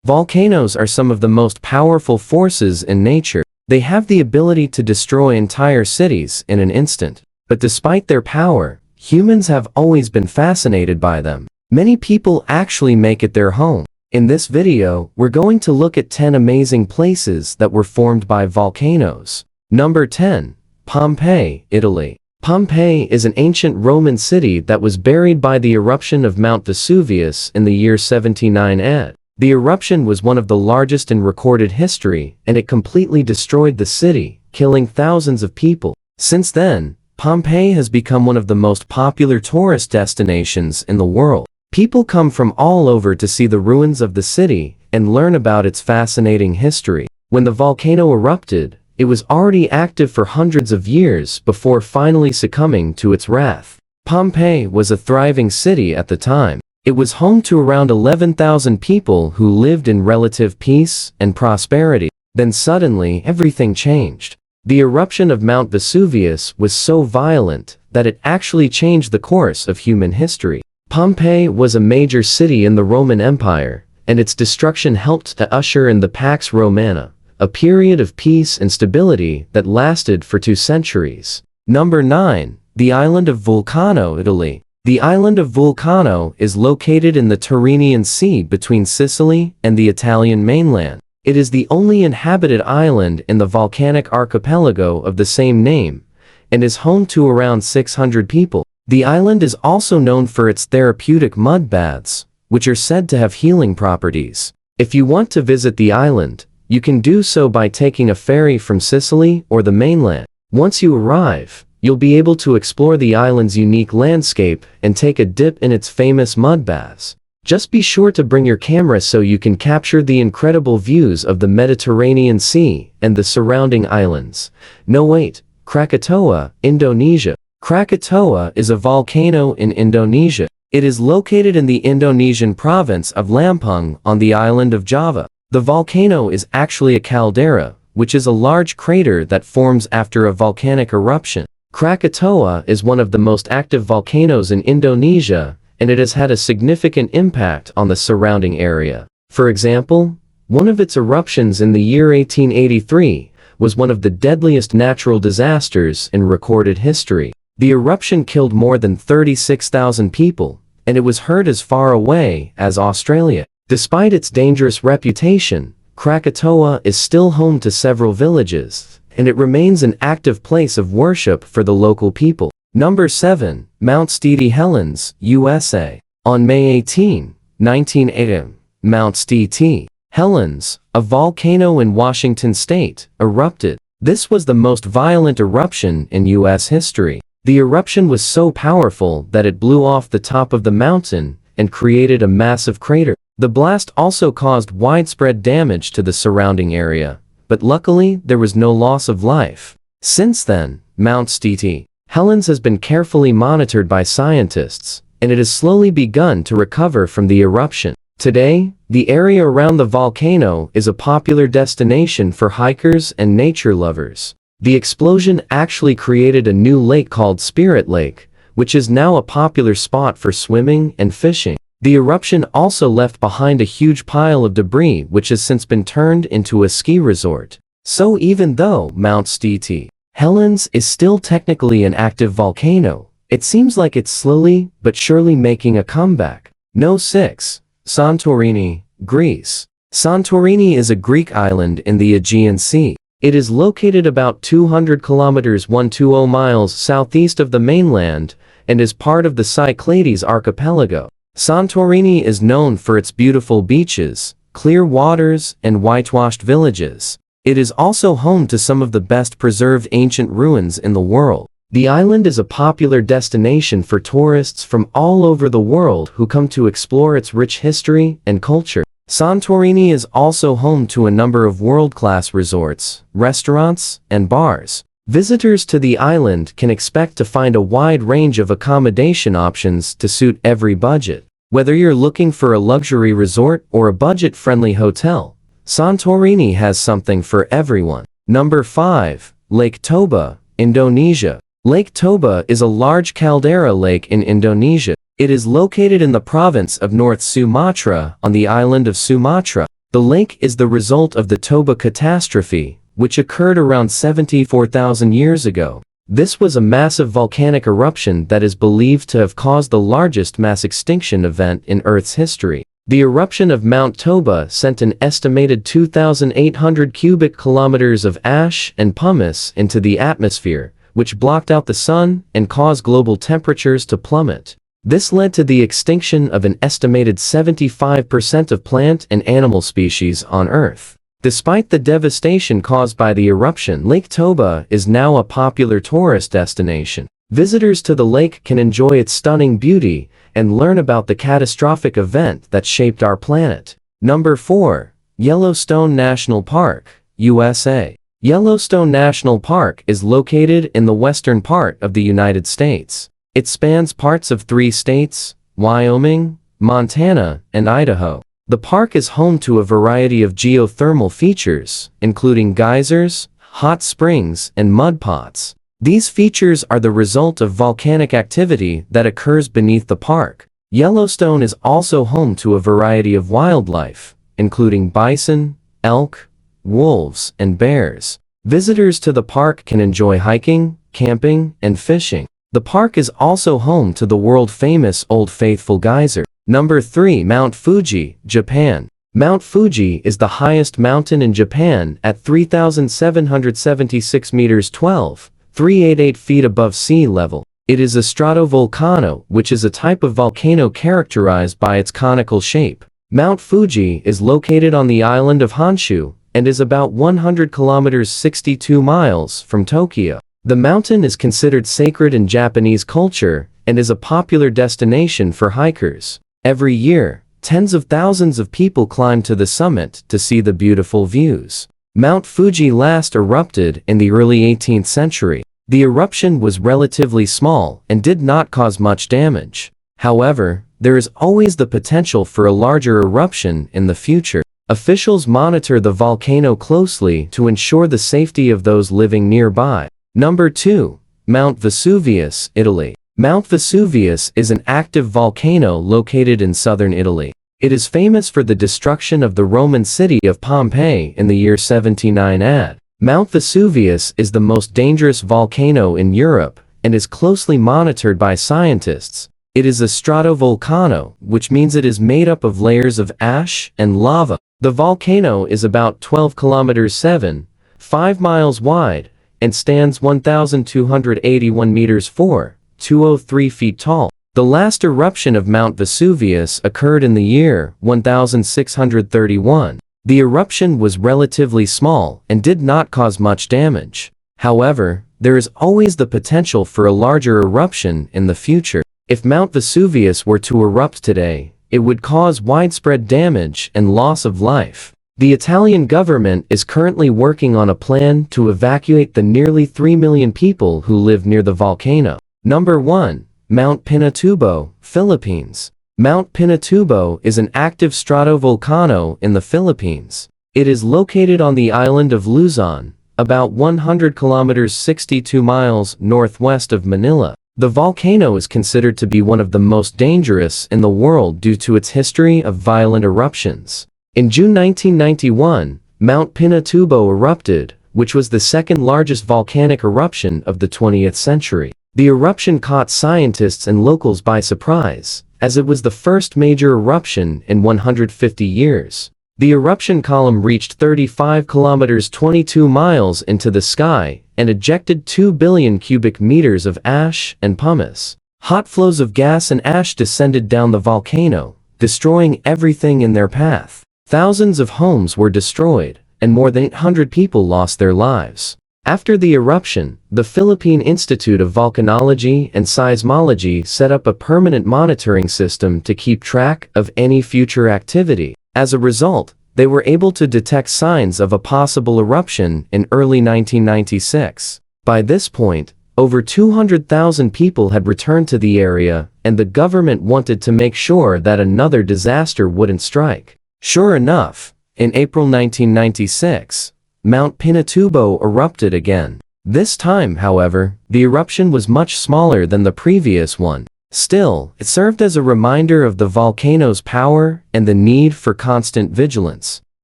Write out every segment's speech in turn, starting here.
Volcanoes are some of the most powerful forces in nature. They have the ability to destroy entire cities in an instant. But despite their power, humans have always been fascinated by them. Many people actually make it their home. In this video, we're going to look at 10 amazing places that were formed by volcanoes. Number 10. Pompeii, Italy. Pompeii is an ancient Roman city that was buried by the eruption of Mount Vesuvius in the year 79 AD. The eruption was one of the largest in recorded history, and it completely destroyed the city, killing thousands of people. Since then, Pompeii has become one of the most popular tourist destinations in the world. People come from all over to see the ruins of the city and learn about its fascinating history. When the volcano erupted, it was already active for hundreds of years before finally succumbing to its wrath. Pompeii was a thriving city at the time. It was home to around 11,000 people who lived in relative peace and prosperity. Then suddenly everything changed. The eruption of Mount Vesuvius was so violent that it actually changed the course of human history. Pompeii was a major city in the Roman Empire, and its destruction helped to usher in the Pax Romana, a period of peace and stability that lasted for 2 centuries. Number 9. The island of Volcano, Italy. The island of Volcano is located in the Tyrrhenian Sea between Sicily and the Italian mainland. It is the only inhabited island in the volcanic archipelago of the same name, and is home to around 600 people. The island is also known for its therapeutic mud baths, which are said to have healing properties. If you want to visit the island, you can do so by taking a ferry from Sicily or the mainland. Once you arrive, you'll be able to explore the island's unique landscape and take a dip in its famous mud baths. Just be sure to bring your camera so you can capture the incredible views of the Mediterranean Sea and the surrounding islands. No wait, Krakatoa, Indonesia. Krakatoa is a volcano in Indonesia. It is located in the Indonesian province of Lampung on the island of Java. The volcano is actually a caldera, which is a large crater that forms after a volcanic eruption. Krakatoa is one of the most active volcanoes in Indonesia, and it has had a significant impact on the surrounding area. For example, one of its eruptions in the year 1883 was one of the deadliest natural disasters in recorded history. The eruption killed more than 36,000 people, and it was heard as far away as Australia. Despite its dangerous reputation, Krakatoa is still home to several villages, and it remains an active place of worship for the local people. Number 7. Mount St. Helens, USA. On May 18, 1980, Mount St. Helens, a volcano in Washington state, erupted. This was the most violent eruption in U.S. history. The eruption was so powerful that it blew off the top of the mountain and created a massive crater. The blast also caused widespread damage to the surrounding area, but luckily there was no loss of life. Since then, Mount St. Helens has been carefully monitored by scientists, and it has slowly begun to recover from the eruption. Today, the area around the volcano is a popular destination for hikers and nature lovers. The explosion actually created a new lake called Spirit Lake, which is now a popular spot for swimming and fishing. The eruption also left behind a huge pile of debris which has since been turned into a ski resort. So even though Mount St. Helens is still technically an active volcano, it seems like it's slowly but surely making a comeback. No. 6. Santorini, Greece. Santorini is a Greek island in the Aegean Sea. It is located about 200 kilometers 120 miles southeast of the mainland and is part of the Cyclades archipelago. Santorini is known for its beautiful beaches, clear waters, and whitewashed villages. It is also home to some of the best preserved ancient ruins in the world. The island is a popular destination for tourists from all over the world who come to explore its rich history and culture. Santorini is also home to a number of world-class resorts, restaurants, and bars. Visitors to the island can expect to find a wide range of accommodation options to suit every budget. Whether you're looking for a luxury resort or a budget-friendly hotel, Santorini has something for everyone. Number 5. Lake Toba, Indonesia. Lake Toba is a large caldera lake in Indonesia. It is located in the province of North Sumatra on the island of Sumatra. The lake is the result of the Toba catastrophe, which occurred around 74,000 years ago. This was a massive volcanic eruption that is believed to have caused the largest mass extinction event in Earth's history. The eruption of Mount Toba sent an estimated 2,800 cubic kilometers of ash and pumice into the atmosphere, which blocked out the sun and caused global temperatures to plummet. This led to the extinction of an estimated 75% of plant and animal species on Earth. Despite the devastation caused by the eruption, Lake Toba is now a popular tourist destination. Visitors to the lake can enjoy its stunning beauty and learn about the catastrophic event that shaped our planet. Number 4. Yellowstone National Park, USA. Yellowstone National Park is located in the western part of the United States. It spans parts of 3 states, Wyoming, Montana, and Idaho. The park is home to a variety of geothermal features, including geysers, hot springs, and mud pots. These features are the result of volcanic activity that occurs beneath the park. Yellowstone is also home to a variety of wildlife, including bison, elk, wolves, and bears. Visitors to the park can enjoy hiking, camping, and fishing. The park is also home to the world-famous Old Faithful geyser. Number 3. Mount Fuji, Japan. Mount Fuji is the highest mountain in Japan at 3,776 meters 12,388 feet above sea level. It is a stratovolcano, which is a type of volcano characterized by its conical shape. Mount Fuji is located on the island of Honshu and is about 100 kilometers 62 miles from Tokyo. The mountain is considered sacred in Japanese culture and is a popular destination for hikers. Every year, tens of thousands of people climb to the summit to see the beautiful views. Mount Fuji last erupted in the early 18th century. The eruption was relatively small and did not cause much damage. However, there is always the potential for a larger eruption in the future. Officials monitor the volcano closely to ensure the safety of those living nearby. Number 2. Mount Vesuvius, Italy. Mount Vesuvius is an active volcano located in southern Italy. It is famous for the destruction of the Roman city of Pompeii in the year 79 AD. Mount Vesuvius is the most dangerous volcano in Europe and is closely monitored by scientists. It is a stratovolcano, which means it is made up of layers of ash and lava. The volcano is about 12 kilometers 7.5 miles wide and stands 1,281 meters 4,203 feet tall. The last eruption of Mount Vesuvius occurred in the year 1631. The eruption was relatively small and did not cause much damage. However, there is always the potential for a larger eruption in the future. If Mount Vesuvius were to erupt today, it would cause widespread damage and loss of life. The Italian government is currently working on a plan to evacuate the nearly 3 million people who live near the volcano. Number 1. Mount Pinatubo, Philippines. Mount Pinatubo is an active stratovolcano in the Philippines. It is located on the island of Luzon, about 100 kilometers 62 miles northwest of Manila. The volcano is considered to be one of the most dangerous in the world due to its history of violent eruptions. In June 1991, Mount Pinatubo erupted, which was the second largest volcanic eruption of the 20th century. The eruption caught scientists and locals by surprise, as it was the first major eruption in 150 years. The eruption column reached 35 kilometers 22 miles into the sky and ejected 2 billion cubic meters of ash and pumice. Hot flows of gas and ash descended down the volcano, destroying everything in their path. Thousands of homes were destroyed, and more than 800 people lost their lives. After the eruption, the Philippine Institute of Volcanology and Seismology set up a permanent monitoring system to keep track of any future activity. As a result, they were able to detect signs of a possible eruption in early 1996. By this point, over 200,000 people had returned to the area, and the government wanted to make sure that another disaster wouldn't strike. Sure enough, in April 1996, Mount Pinatubo erupted again. This time, however, the eruption was much smaller than the previous one. Still, it served as a reminder of the volcano's power and the need for constant vigilance.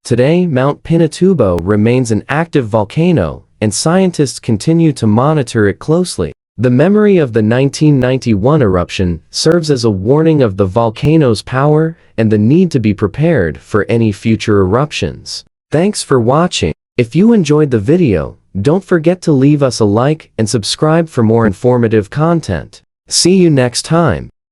Today, Mount Pinatubo remains an active volcano, and scientists continue to monitor it closely. The memory of the 1991 eruption serves as a warning of the volcano's power and the need to be prepared for any future eruptions. Thanks for watching. If you enjoyed the video, don't forget to leave us a like and subscribe for more informative content. See you next time.